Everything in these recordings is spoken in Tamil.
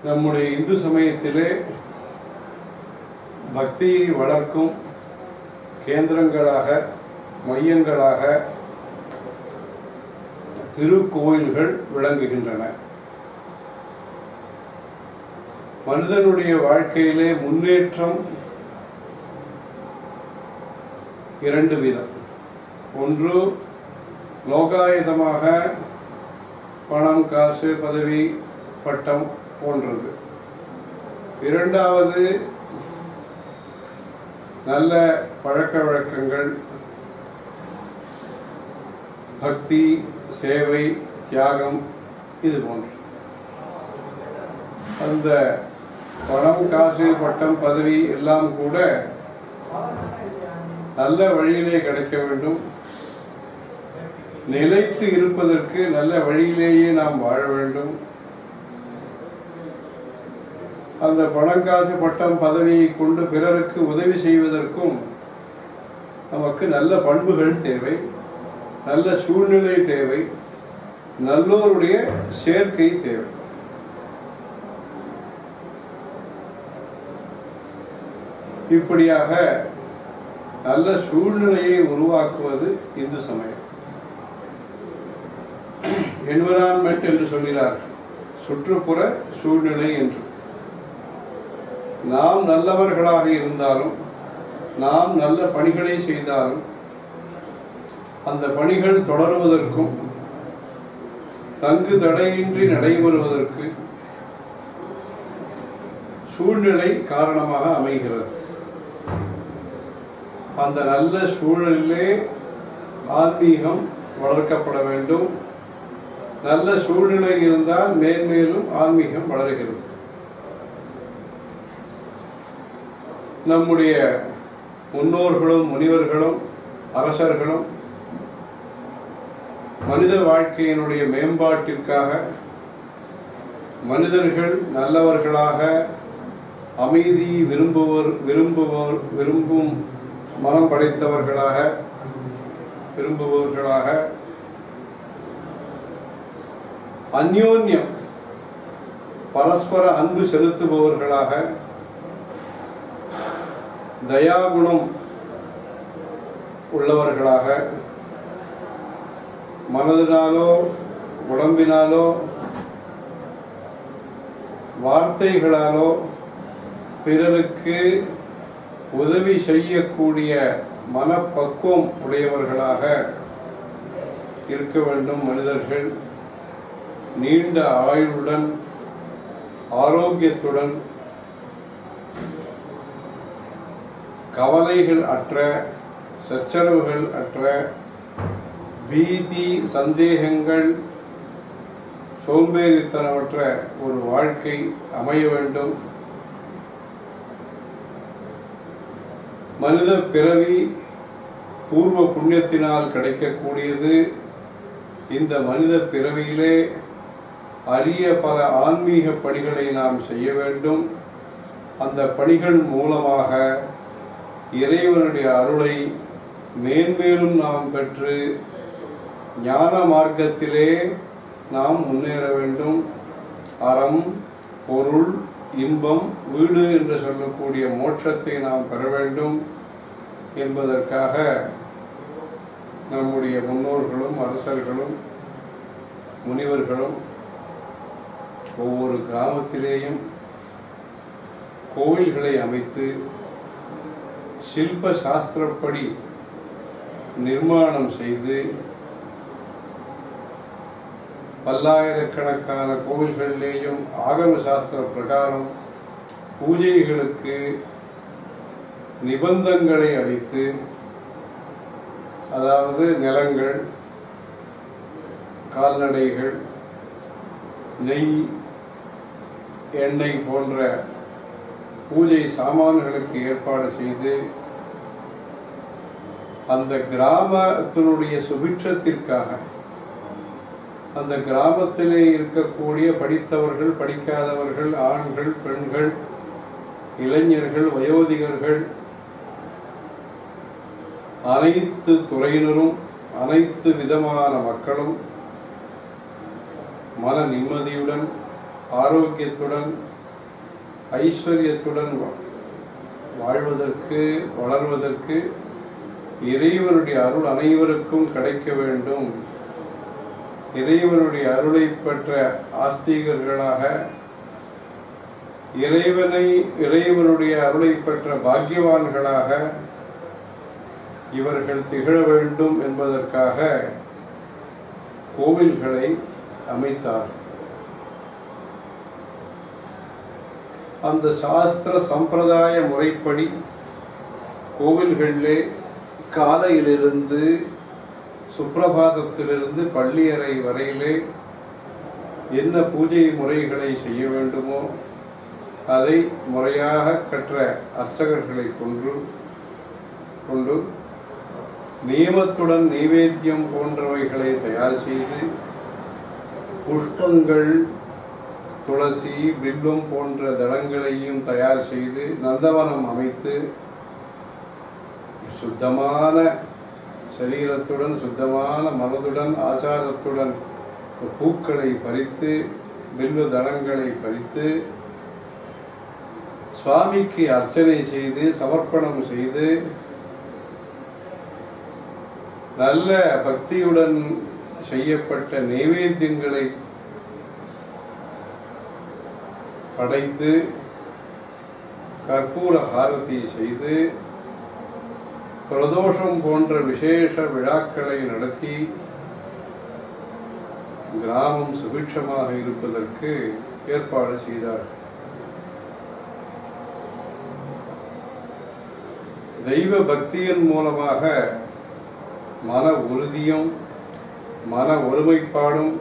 நம்முடைய இந்து சமயத்திலே பக்தியை வளர்க்கும் கேந்திரங்களாக மையங்களாக திருக்கோயில்கள் விளங்குகின்றன. மனிதனுடைய வாழ்க்கையிலே முன்னேற்றம் இரண்டு விதம். ஒன்று லோகாயுதமாக பணம், காசு, பதவி, பட்டம் போன்றது. இரண்டாவது நல்ல பழக்க வழக்கங்கள், பக்தி, சேவை, தியாகம், இது போன்று. அந்த பணம், காசு, பட்டம், பதவி எல்லாம் கூட நல்ல வழியிலே கிடைக்க வேண்டும். நிலைத்து இருப்பதற்கு நல்ல வழியிலேயே நாம் வாழ வேண்டும். அந்த பணம், காசு, பட்டம், பதவியை கொண்டு பிறருக்கு உதவி செய்வதற்கும் நமக்கு நல்ல பண்புகள் தேவை, நல்ல சூழ்நிலை தேவை, நல்லோருடைய சேர்க்கை தேவை. இப்படியாக நல்ல சூழ்நிலையை உருவாக்குவது இந்து சமயம். என்விரான்மெண்ட் என்று சொல்கிறார், சுற்றுப்புற சூழ்நிலை என்று. நாம் நல்லவர்களாக இருந்தாலும், நாம் நல்ல பணிகளை செய்தாலும், அந்த பணிகள் தொடருவதற்கும் தங்கு தடையின்றி நடைபெறுவதற்கு சூழ்நிலை காரணமாக அமைகிறது. அந்த நல்ல சூழலிலே ஆன்மீகம் வளர்க்கப்பட வேண்டும். நல்ல சூழ்நிலை இருந்தால் மேன்மேலும் ஆன்மீகம் வளர்கிறது. நம்முடைய முன்னோர்களும் முனிவர்களும் அரசர்களும் மனித வாழ்க்கையினுடைய மேம்பாட்டிற்காக மனிதர்கள் நல்லவர்களாக, அமைதி விரும்பும் மனம் படைத்தவர்களாக, விரும்புபவர்களாக, அந்யோன்யம் பரஸ்பர அன்பு செலுத்துபவர்களாக, தயாகுணம் உள்ளவர்களாக, மனதினாலோ உடம்பினாலோ வார்த்தைகளாலோ பிறருக்கு உதவி செய்யக்கூடிய மனப்பக்குவம் உடையவர்களாக இருக்க வேண்டும். மனிதர்கள் நீண்ட ஆயுளுடன், ஆரோக்கியத்துடன், கவலைகள் அற்ற, சச்சரவுகள் அற்ற, பீதி, சந்தேகங்கள், சோம்பேறித்தனமற்ற ஒரு வாழ்க்கை அமைய வேண்டும். மனித பிறவி பூர்வ புண்ணியத்தினால் கிடைக்கக்கூடியது. இந்த மனித பிறவியிலே அரிய பல ஆன்மீக பணிகளை நாம் செய்ய வேண்டும். அந்த பணிகள் மூலமாக இறைவனுடைய அருளை மேன்மேலும் நாம் பெற்று ஞான மார்க்கத்திலே நாம் முன்னேற வேண்டும். அறம், பொருள், இன்பம், வீடு என்று சொல்லக்கூடிய மோட்சத்தை நாம் பெற வேண்டும் என்பதற்காக நம்முடைய முன்னோர்களும் அரசர்களும் முனிவர்களும் ஒவ்வொரு கிராமத்திலேயும் கோவில்களை அமைத்து சில்ப சாஸ்திரப்படி நிர்மாணம் செய்து பல்லாயிரக்கணக்கான கோவில்களிலேயும் ஆகம சாஸ்திர பிரகாரம் பூஜைகளுக்கு நிபந்தங்களை அளித்து, அதாவது நிலங்கள், கால்நடைகள், நெய், எண்ணெய் போன்ற பூஜை சாமான்களுக்கு ஏற்பாடு செய்து அந்த கிராமத்தினுடைய சுபிட்சத்திற்காக, அந்த கிராமத்திலே இருக்கக்கூடிய படித்தவர்கள், படிக்காதவர்கள், ஆண்கள், பெண்கள், இளைஞர்கள், வயோதிகர்கள், அனைத்து துறையினரும், அனைத்து விதமான மக்களும் மன நிம்மதியுடன், ஆரோக்கியத்துடன், ஐஸ்வர்யத்துடன் வாழ்வதற்கு, வளர்வதற்கு இறைவனுடைய அருள் அனைவருக்கும் கிடைக்க வேண்டும். இறைவனுடைய அருளை பெற்ற ஆஸ்திகர்களாக, இறைவனுடைய அருளை பெற்ற பாக்கியவான்களாக இவர்கள் திகழ வேண்டும் என்பதற்காக கோவில்களை அமைத்தார். அந்த சாஸ்திர சம்பிரதாய முறைப்படி கோவில்களிலே காலையிலிருந்து சுப்பிரபாதத்திலிருந்து பள்ளியறை வரையிலே என்ன பூஜை முறைகளை செய்ய வேண்டுமோ அதை முறையாக கற்ற அர்ச்சகர்களை கொண்டு நியமத்துடன் நைவேத்தியம் போன்றவைகளை தயார் செய்து, புஷ்பங்கள், துளசி, பில்வம் போன்ற தளங்களையும் தயார் செய்து நந்தவனம் அமைத்து சுத்தமான சரீரத்துடன், சுத்தமான மனதுடன், ஆச்சாரத்துடன் பூக்களை பறித்து, பில்வ தளங்களை பறித்து சுவாமிக்கு அர்ச்சனை செய்து சமர்ப்பணம் செய்து நல்ல பக்தியுடன் செய்யப்பட்ட நைவேத்தியங்களை படைத்து கற்பூர ஹாரதி செய்து பிரதோஷம் போன்ற விசேஷ விழாக்களை நடத்தி கிராமம் சுபிட்சமாக இருப்பதற்கு ஏற்பாடு செய்தார். தெய்வ பக்தியின் மூலமாக மன உறுதியும் மன ஒருமைப்பாடும்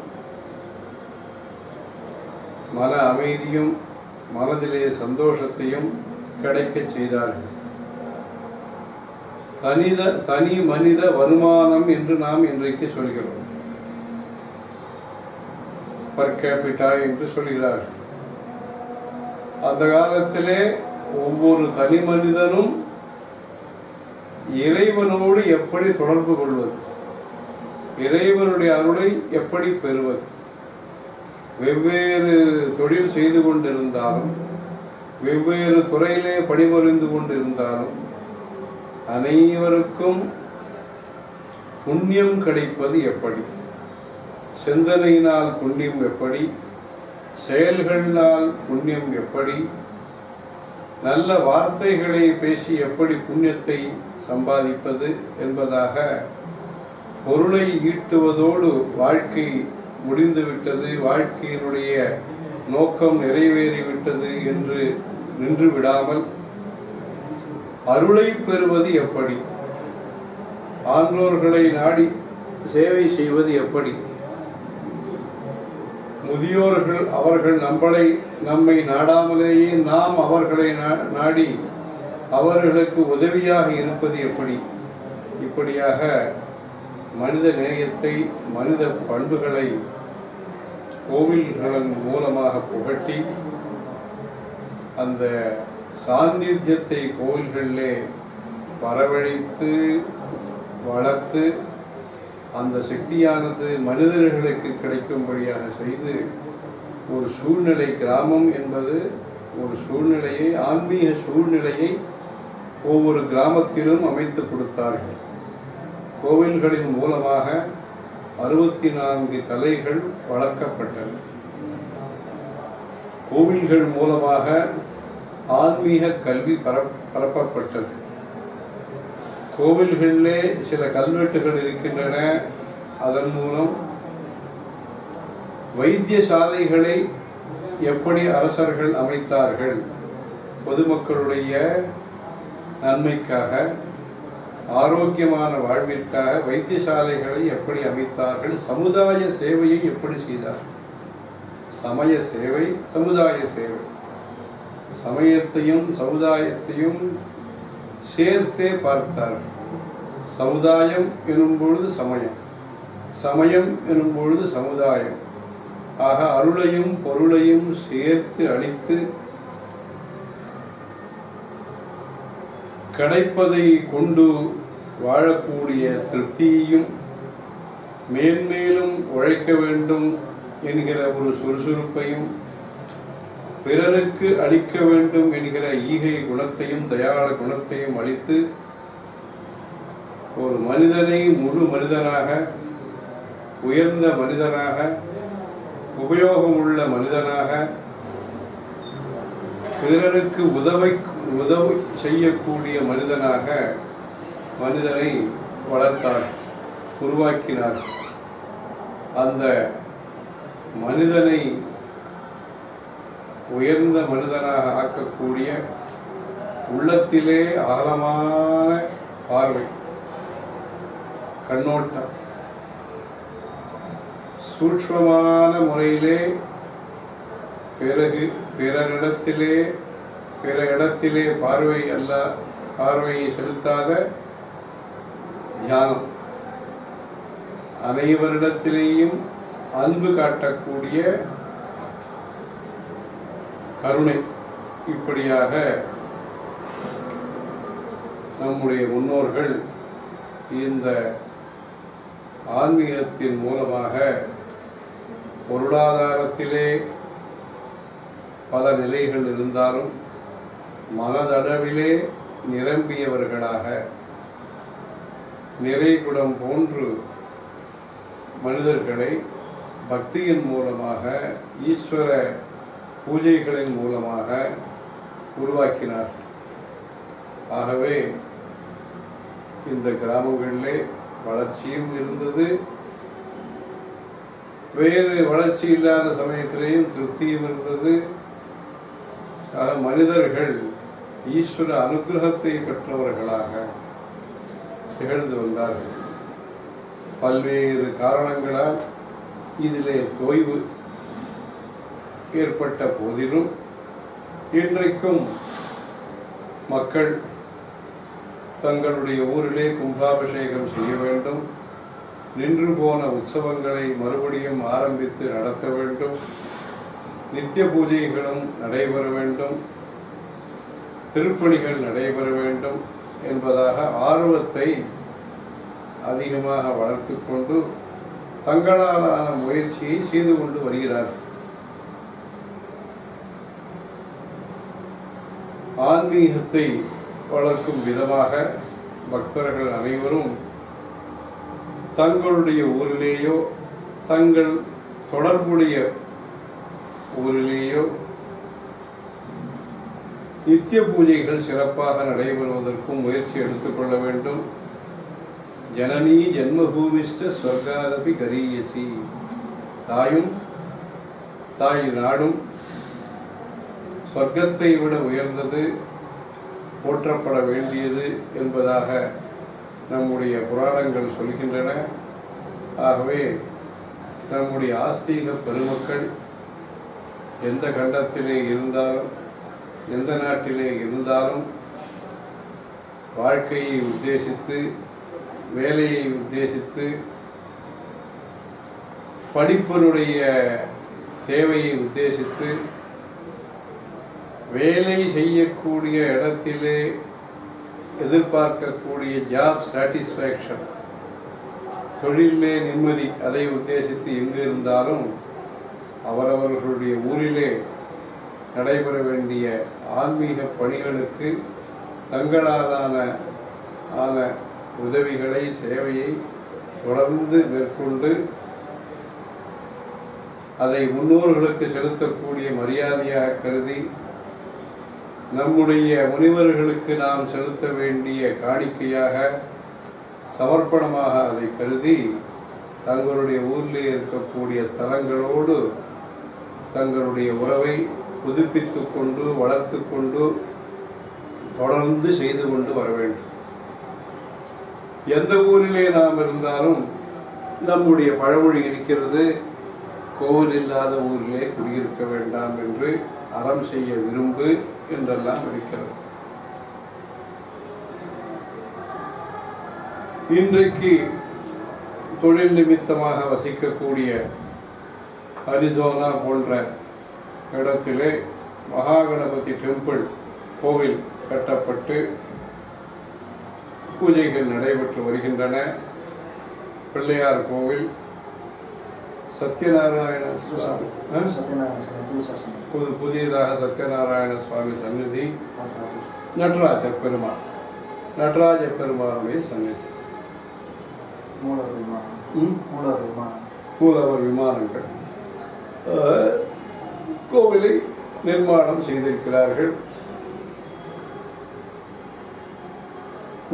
மன அமைதியும் மனதிலே சந்தோஷத்தையும் கிடைக்க செய்தார்கள். தனி மனித வருமானம் என்று நாம் இன்றைக்கு சொல்கிறோம். பர் கேபிட்டா என்று சொல்கிறார்கள். அந்த காலத்திலே ஒவ்வொரு தனி மனிதனும் இறைவனோடு எப்படி தொடர்பு கொள்வது, இறைவனுடைய அருளை எப்படி பெறுவது, வெவ்வேறு தொழில் செய்து கொண்டிருந்தாலும், வெவ்வேறு துறையிலே பணிபுரிந்து கொண்டிருந்தாலும் அனைவருக்கும் புண்ணியம் கிடைப்பது எப்படி, சிந்தனையினால் புண்ணியம் எப்படி, செயல்களினால் புண்ணியம் எப்படி, நல்ல வார்த்தைகளை பேசி எப்படி புண்ணியத்தை சம்பாதிப்பது என்பதாக பொருளை ஈட்டுவதோடு வாழ்க்கை முடிந்துவிட்டது, வாழ்க்கையினுடைய நோக்கம் நிறைவேறிவிட்டது என்று நின்று விடாமல் அருளை பெறுவது எப்படி, ஆன்றோர்களை நாடி சேவை செய்வது எப்படி, முதியோர்கள் அவர்கள் நம்மை நாடாமலேயே நாம் அவர்களை நாடி அவர்களுக்கு உதவியாக இருப்பது எப்படி, இப்படியாக மனித நேயத்தை, மனித பண்புகளை கோவில்களின் மூலமாக புகட்டி அந்த சாநித்தியத்தை கோவில்களிலே வரவழைத்து வளர்த்து அந்த சக்தியானது மனிதர்களுக்கு கிடைக்கும்படியாக செய்து ஒரு சூழ்நிலை, கிராமம் என்பது ஒரு சூழ்நிலையை, ஆன்மீக சூழ்நிலையை ஒவ்வொரு கிராமத்திலும் அமைத்து கொடுத்தார்கள். கோவில்களின் மூலமாக 64 கலைகள் வளர்க்கப்பட்டன. கோவில்கள் மூலமாக ஆன்மீக கல்வி பரப்பப்பட்டது. கோவில்களிலே சில கல்வெட்டுகள் இருக்கின்றன. அதன் மூலம் வைத்தியசாலைகளை எப்படி அரசர்கள் அமைத்தார்கள், பொதுமக்களுடைய நன்மைக்காக, ஆரோக்கியமான வாழ்விற்காக வைத்தியசாலைகளை எப்படி அமைத்தார்கள், சமுதாய சேவையை எப்படி செய்தார்கள். சமய சேவை, சமுதாய சேவை, சமயத்தையும் சமுதாயத்தையும் சேர்த்தே பார்த்தார்கள். சமுதாயம் எனும் பொழுது சமயம், சமயம் எனும் பொழுது சமுதாயம். ஆக அருளையும் பொருளையும் சேர்த்து அளித்து கிடைப்பதை கொண்டு வாழக்கூடிய திருப்தியையும், மேன்மேலும் உழைக்க வேண்டும் என்கிற ஒரு சுறுசுறுப்பையும், பிறருக்கு அளிக்க வேண்டும் என்கிற ஈகை குணத்தையும் தயாள குணத்தையும் அளித்து ஒரு மனிதனை முழு மனிதனாக, உயர்ந்த மனிதனாக, உபயோகமுள்ள மனிதனாக, பிறருக்கு உதவி செய்யக்கூடிய மனிதனாக மனிதனை வளர்த்தார், உருவாக்கினார். அந்த மனிதனை உயர்ந்த மனிதனாக ஆக்கக்கூடிய உள்ளத்திலே ஆழமான பார்வை, கண்ணோட்டம், சூட்சமான முறையிலே பிற இடத்திலே பார்வையை செலுத்தாத தியானம், அனைவரிடத்திலேயும் அன்பு காட்டக்கூடிய கருணை, இப்படியாக நம்முடைய முன்னோர்கள் இந்த ஆன்மீகத்தின் மூலமாக பொருளாதாரத்திலே பல நிலைகள் இருந்தாலும் மனதளவிலே நிரம்பியவர்களாக, நிறைகுடம் போன்று மனிதர்களை பக்தியின் மூலமாக, ஈஸ்வர பூஜைகளின் மூலமாக உருவாக்கினார். ஆகவே இந்த கிராமங்களிலே வளர்ச்சியும் இருந்தது, வேறு வளர்ச்சி இல்லாத சமயத்திலேயும் திருப்தியும் இருந்தது. ஆக மனிதர்கள் ஈஸ்வர அனுகிரகத்தை பெற்றவர்களாக திகழ்ந்து வந்தார்கள். பல்வேறு காரணங்களால் இதிலே தொய்வு ஏற்பட்ட போதிலும் இன்றைக்கும் மக்கள் தங்களுடைய ஊரிலே கும்பாபிஷேகம் செய்ய வேண்டும், நின்று போன உற்சவங்களை மறுபடியும் ஆரம்பித்து நடத்த வேண்டும், நித்திய பூஜைகளும் நடைபெற வேண்டும், திருப்பணிகள் நடைபெற வேண்டும் என்பதாக ஆர்வத்தை அதிகமாக வளர்த்து கொண்டு தங்களாலான முயற்சியை செய்து கொண்டு வருகிறார்கள். ஆன்மீகத்தை வளர்க்கும் விதமாக பக்தர்கள் அனைவரும் தங்களுடைய ஊரிலேயோ தங்கள் தொடர்புடைய ஊரிலேயோ நித்திய பூஜைகள் சிறப்பாக நடைபெறுவதற்கும் முயற்சி எடுத்துக்கொள்ள வேண்டும். ஜனனி ஜென்மபூமிஷ்ட ஸ்வர்காதபி கரீயசி, தாய் நாடும் சொர்க்கத்தை விட உயர்ந்தது, போற்றப்பட வேண்டியது என்பதாக நம்முடைய புராணங்கள் சொல்கின்றன. ஆகவே நம்முடைய ஆஸ்தீக பெருமக்கள் எந்த கண்டத்திலே இருந்தாலும், எந்த நாட்டிலே இருந்தாலும், வாழ்க்கையை உத்தேசித்து, வேலையை உத்தேசித்து, படிப்பினுடைய தேவையை உத்தேசித்து, வேலை செய்யக்கூடிய இடத்திலே எதிர்பார்க்கக்கூடிய ஜாப் சாட்டிஸ்ஃபேக்ஷன், தொழிலே நிம்மதி, அதை உத்தேசித்து எங்கு இருந்தாலும் அவரவர்களுடைய ஊரிலே நடைபெற வேண்டிய ஆன்மீக பணிகளுக்கு தங்களாலான உதவிகளை, சேவையை தொடர்ந்து மேற்கொண்டு அதை முன்னோர்களுக்கு செலுத்தக்கூடிய மரியாதையாக கருதி, நம்முடைய முனிவர்களுக்கு நாம் செலுத்த வேண்டிய காணிக்கையாக, சமர்ப்பணமாக அதை கருதி தங்களுடைய ஊரில் இருக்கக்கூடிய ஸ்தலங்களோடு தங்களுடைய உறவை புதுப்பித்து கொண்டு, வளர்த்து கொண்டு, தொடர்ந்து செய்து கொண்டு வர வேண்டும். எந்த ஊரிலே நாம் இருந்தாலும் நம்முடைய பழமொழி இருக்கிறது, கோவில் இல்லாத ஊரிலே குடியிருக்க வேண்டாம் என்று, அறம் செய்ய விரும்பு என்றெல்லாம் இருக்கிறது. இன்றைக்கு தொழில் நிமித்தமாக வசிக்கக்கூடிய அரிசோனா போன்ற இடத்திலே மகாகணபதி டெம்பிள் கோவில் கட்டப்பட்டு பூஜைகள் நடைபெற்று வருகின்றன. பிள்ளையார் கோவில், சத்யநாராயண சுவாமி புதியதாக சத்யநாராயண சுவாமி சந்நிதி, நடராஜ பெருமாள், நடராஜ பெருமாளுடைய சந்நிதி, மூலவர் விமானங்கள் கோவிலை நிர்மாணம் செய்திருக்கிறார்கள்.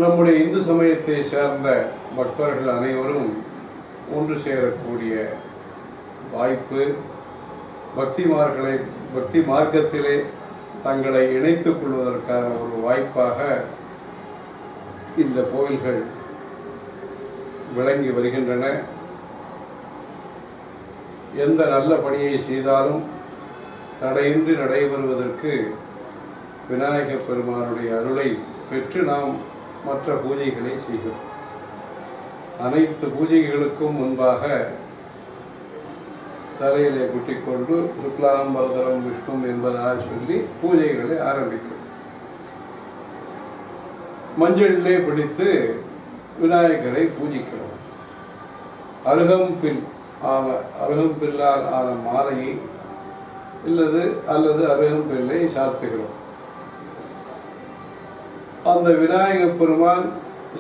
நம்முடைய இந்து சமயத்தை சேர்ந்த பக்தர்கள் அனைவரும் ஒன்று சேரக்கூடிய வாய்ப்பு, பக்தி மார்க்கத்திலே தங்களை இணைத்துக் கொள்வதற்கான ஒரு வாய்ப்பாக இந்த கோயில்கள் விளங்கி வருகின்றன. எந்த நல்ல பணியை செய்தாலும் தடையின்றி நடைபெறுவதற்கு விநாயகப் பெருமானுடைய அருளை பெற்று நாம் மற்ற பூஜைகளை செய்கிறோம். அனைத்து பூஜைகளுக்கும் முன்பாக தலையிலே குட்டிக்கொண்டு சுக்லாம்பரதரம் விஷ்ணு என்பதாக சொல்லி பூஜைகளை ஆரம்பிக்கும். மஞ்சளிலே பிடித்து விநாயகரை பூஜிக்கிறோம். அருகம்பில்லால் ஆன மாலையை அல்லது அருகம்பில்லை சாத்துகிறோம். அந்த விநாயகப் பெருமான்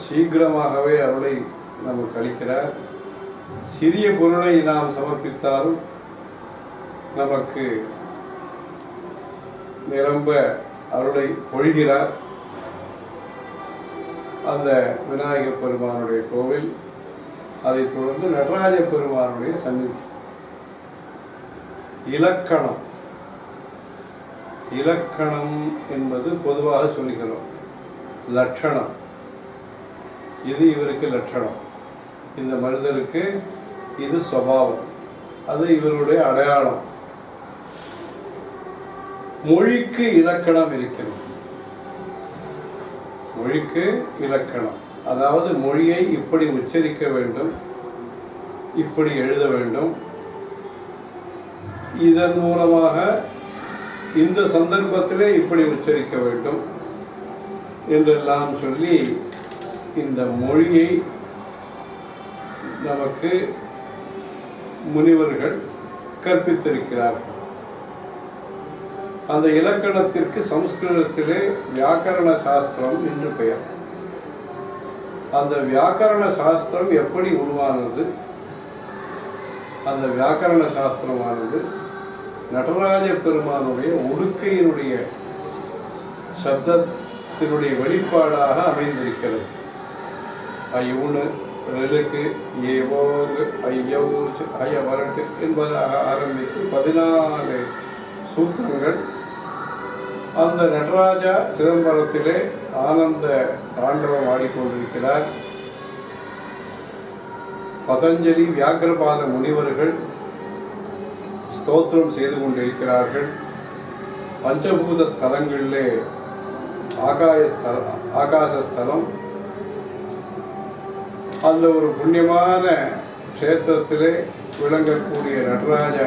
சீக்கிரமாகவே அருளை நமக்கு அளிக்கிறார். சிறிய பொருளை நாம் சமர்ப்பித்தாலும் நமக்கு நிரம்ப அருளை பொழிகிறார். அந்த விநாயகப் பெருமானுடைய கோவில், அதைத் தொடர்ந்து நடராஜ பெருமானுடைய சந்நிதி. இலக்கணம் என்பது பொதுவாக சொல்கிறோம். லட்சணம், இது இவருக்கு லட்சணம், இந்த மனிதருக்கு இது சுபாவம், அது இவருடைய அடையாளம். மொழிக்கு இலக்கணம் இருக்கிறது. மொழிக்கு இலக்கணம், அதாவது மொழியை இப்படி உச்சரிக்க வேண்டும், இப்படி எழுத வேண்டும், இதன் மூலமாக இந்த சந்தர்ப்பத்திலே இப்படி உச்சரிக்க வேண்டும் என்றெல்லாம் சொல்லி இந்த மொழியை நமக்கு முனிவர்கள் கற்பித்திருக்கிறார்கள். அந்த இலக்கணத்திற்கு சமஸ்கிருதத்திலே வியாக்கரண சாஸ்திரம் என்று பெயர். அந்த வியாக்கரண சாஸ்திரம் எப்படி உருவானது? அந்த வியாக்கரண சாஸ்திரமானது நடராஜ பெருமானுடைய உடுக்கையினுடைய சப்தத்தினுடைய வெளிப்பாடாக அமைந்திருக்கிறது. ஐயூனு ரெலுக்கு ஏவோகு ஐயவுச்சு ஐயவரட்டு என்பதாக ஆரம்பித்து 14 சூத்திரங்கள் அந்த நடராஜா சிதம்பரத்திலே ஆனந்த தாண்டவம் ஆடிக்கொண்டிருக்கிறார். பதஞ்சலி வியாக்கிரபாத முனிவர்கள் ஸ்தோத்திரம் செய்து கொண்டிருக்கிறார்கள். பஞ்சபூத ஸ்தலங்களிலே ஆகாசஸ்தலம், அந்த ஒரு புண்ணியமான க்ஷேத்திரத்திலே விளங்கக்கூடிய நடராஜ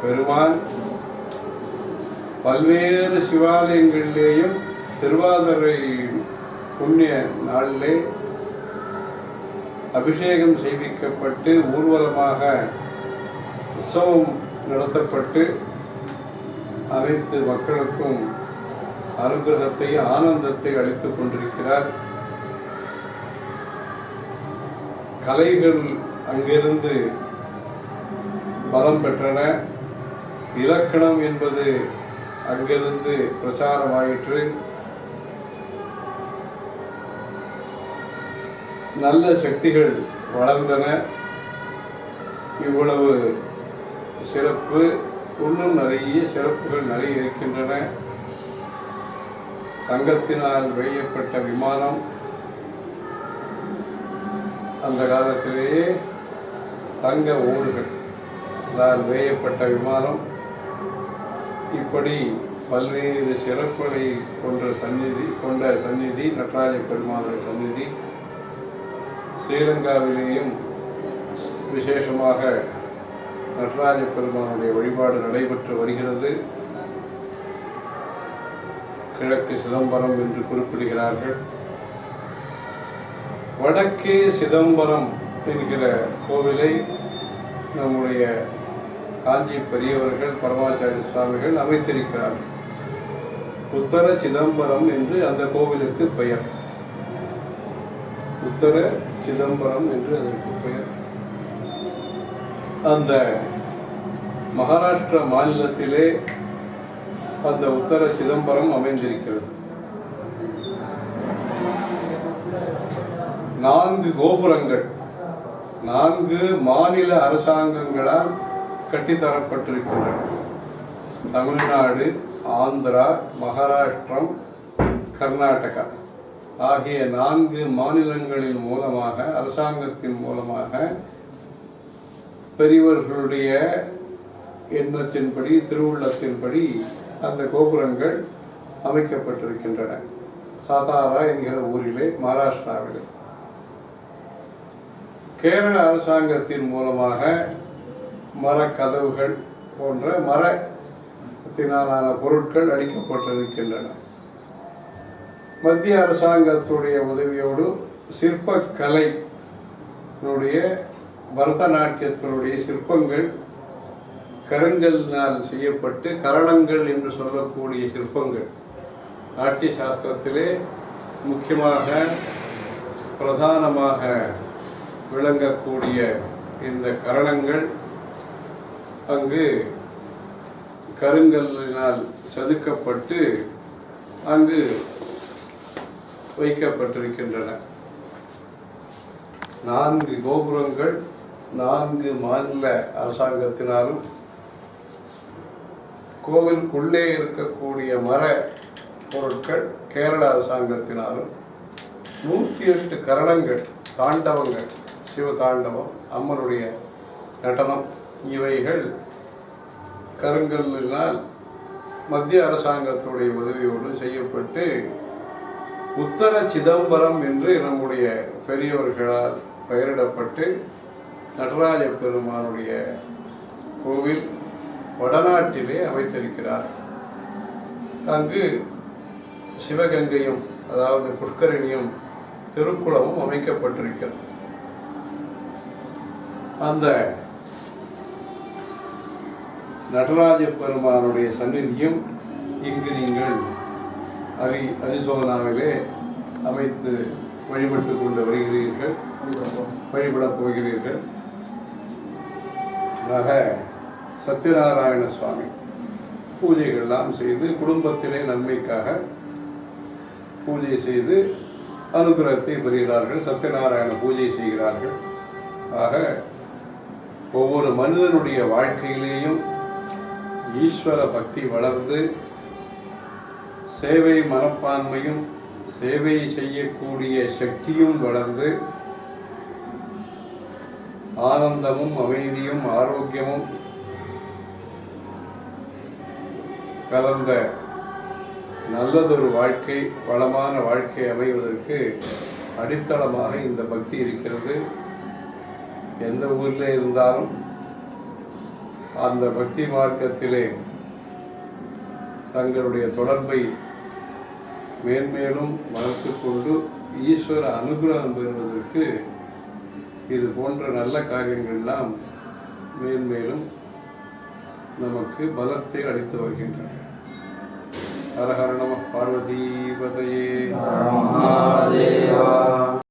பெருமான் பல்வேறு சிவாலயங்களிலேயும் திருவாதிரை புண்ணிய நாளிலே அபிஷேகம் செய்விக்கப்பட்டு ஊர்வலமாக உற்சவம் நடத்தப்பட்டு அனைத்து மக்களுக்கும் அனுகிரகத்தை ஆனந்தத்தை அளித்துக் கொண்டிருக்கிறார். கலைகள் அங்கிருந்து பலம் பெற்றன. இலக்கணம் என்பது அங்கிருந்து பிரச்சாரமாயிற்று. நல்ல சக்திகள் வளர்ந்தன. இவ்வளவு சிறப்பு, இன்னும் நிறைய சிறப்புகள் நிறைய இருக்கின்றன. தங்கத்தினால் வேயப்பட்ட விமானம், அந்த காலத்திலேயே தங்க ஓடுகள் வேயப்பட்ட விமானம், இப்படி பல்வேறு சிறப்புகளை கொண்ட சந்நிதி நடராஜ பெருமானுடைய சந்நிதி. ஸ்ரீலங்காவிலேயும் விசேஷமாக நடராஜ பெருமானுடைய வழிபாடு நடைபெற்று வருகிறது. கிழக்கு சிதம்பரம் என்று குறிப்பிடுகிறார்கள். வடக்கே சிதம்பரம் என்கிற கோவிலை நம்முடைய காஞ்சி பெரியவர்கள் பரமாச்சாரிய சுவாமிகள் அமைத்திருக்கிறார்கள். உத்தர சிதம்பரம் என்று அந்த கோவிலுக்கு பெயர். உத்தர சிதம்பரம் என்று அதற்கு பெயர். அந்த மகாராஷ்டிரா மாநிலத்திலே அந்த உத்தர சிதம்பரம் அமைந்திருக்கிறது. 4 கோபுரங்கள் 4 மாநில அரசாங்கங்களால் கட்டித்தரப்பட்டிருக்கின்றன. தமிழ்நாடு, ஆந்திரா, மகாராஷ்டிரம், கர்நாடகா ஆகிய 4 மாநிலங்களின் மூலமாக, அரசாங்கத்தின் மூலமாக பெரியவர்களுடைய எண்ணத்தின்படி, திருவுள்ளத்தின்படி அந்த கோபுரங்கள் அமைக்கப்பட்டிருக்கின்றன. சாதாரா என்கிற ஊரிலே, மகாராஷ்டிராவிலே. கேரள அரசாங்கத்தின் மூலமாக மரக்கதவுகள் போன்ற மரத்தினாலான பொருட்கள் அளிக்கப்பட்டிருக்கின்றன. மத்திய அரசாங்கத்துடைய உதவியோடு சிற்பக்கலையினுடைய, பரதநாட்டியத்தினுடைய சிற்பங்கள் கருங்கல்லினால் செய்யப்பட்டு, கரணங்கள் என்று சொல்லக்கூடிய சிற்பங்கள், நாட்டிய சாஸ்திரத்திலே முக்கியமாக பிரதானமாக விளங்கக்கூடிய இந்த கரணங்கள் அங்கு கருங்கல்லினால் செதுக்கப்பட்டு அங்கு வைக்கப்பட்டிருக்கின்றன. 4 கோபுரங்கள் 4 மாநில அரசாங்கத்தினாலும், கோவிலுக்குள்ளே இருக்கக்கூடிய மர பொருட்கள் கேரள அரசாங்கத்தினாலும், 108 கரணங்கள், தாண்டவங்கள், சிவதாண்டவம், அம்மனுடைய நடனம், இவைகள் கருங்கல்லினால் மத்திய அரசாங்கத்துடைய உதவியோடு செய்யப்பட்டு உத்தர சிதம்பரம் என்று நம்முடைய பெரியவர்களால் பெயரிடப்பட்டு நடராஜ பெருமானுடைய கோவில் வடநாட்டிலே அமைத்திருக்கிறார். அங்கு சிவகங்கையும், அதாவது புஷ்கரணியும், திருக்குளமும் அமைக்கப்பட்டிருக்கிறது. அந்த நடராஜ பெருமானுடைய சந்நிதியும் இங்கு நீங்கள் அரிசோனாவிலே அமைத்து வழிபட்டு கொண்டு வருகிறீர்கள், வழிபடப் போகிறீர்கள். ஆக சத்யநாராயண சுவாமி பூஜைகள்லாம் செய்து, குடும்பத்திலே நன்மைக்காக பூஜை செய்து அனுகிரகத்தை பெறுகிறார்கள். சத்யநாராயண பூஜை செய்கிறார்கள். ஆக ஒவ்வொரு மனிதனுடைய வாழ்க்கையிலேயும் ஈஸ்வர பக்தி வளர்ந்து, சேவை மனப்பான்மையும், சேவை செய்யக்கூடிய சக்தியும் வளர்ந்து, ஆனந்தமும், அமைதியும், ஆரோக்கியமும் கலந்த நல்லதொரு வாழ்க்கை, வளமான வாழ்க்கை அமைவதற்கு அடித்தளமாக இந்த பக்தி இருக்கிறது. எந்த ஊரில் இருந்தாலும் அந்த பக்தி மார்க்கத்திலே தங்களுடைய தொடர்பை மேன்மேலும் வளர்த்து கொண்டு ஈஸ்வர அனுகிரகம் பெறுவதற்கு இது போன்ற நல்ல காரியங்கள்லாம் மேன்மேலும் நமக்கு பலத்தை அளித்து வருகின்றன. ஹர ஹர நம பார்வதி பதையே.